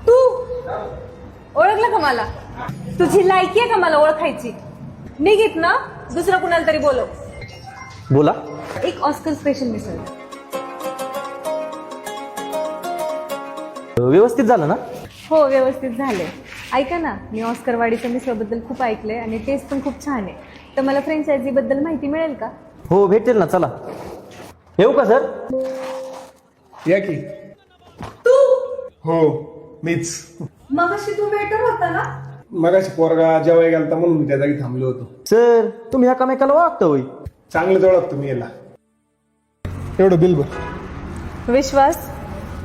तू ओळखलं का मला? तुझी लायकी आहे का मला ओळखायची? निघित ना, दुसरं कुणाला तरी बोलव. बोला. एक ऑस्कर स्पेशल मिसळ. व्यवस्थित झालं ना? हो, व्यवस्थित झालंय. ऐका ना, मी ऑस्कर वाडीच्या मिसळबद्दल खूप ऐकलंय आणि टेस्ट पण खूप छान आहे. तर मला फ्रँचायझी बद्दल माहिती मिळेल का? हो, भेटेल ना. चला येऊ का सर? या की. तू हो, मीच. मगाशी तू वेटर होता ना? मगाशी पोरगा जेवाय गेलता म्हणून मी त्या जागी थांबलो होतो. सर, तुम्ही एकामेकाला ओळखता होय? चांगलं ओळखतो मी याला. एवढं बिल भर. विश्वास,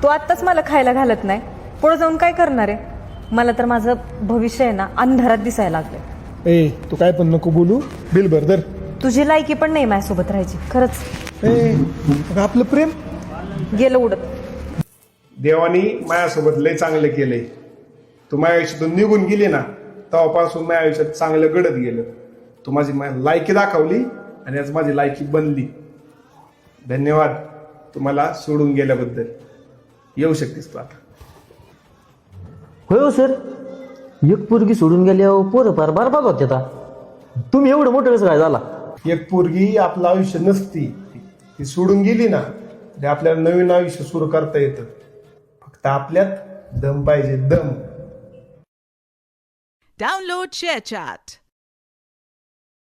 तू आत्ताच मला खायला घालत नाही, पुढे जाऊन काय करणार आहे? मला तर माझं भविष्य आहे ना अंधारात दिसायला लागलंय. ए, तू काय पण नको बोलू. बिल भर दर. तुझी लायकी पण नाही माझ्यासोबत राहायची, खरंच. ए, मग आपलं प्रेम गेलं उडत. देवानी माझ्यासोबत लय चांगलं केलंय. तू माझ्या आयुष्यातून निघून गेली ना, तेव्हापासून माझ्या आयुष्यात चांगलं घडत गेलं. तू माझी लायकी दाखवली आणि आज माझी लायकी बनली. धन्यवाद तुम्हाला सोडून गेल्याबद्दल. येऊ शकतेस तू आता. होय हो सर, एक पोरगी सोडून गेल्यावर पोरं फार बरबाद होते. आता तुम्ही एवढं मोठं कसं काय झाला? एक पोरगी आपलं आयुष्य नसती, ती सोडून गेली ना तरी आपल्याला नवीन आयुष्य सुरू करता येतं. फक्त आपल्यात दम पाहिजे, दम. Download ShareChat.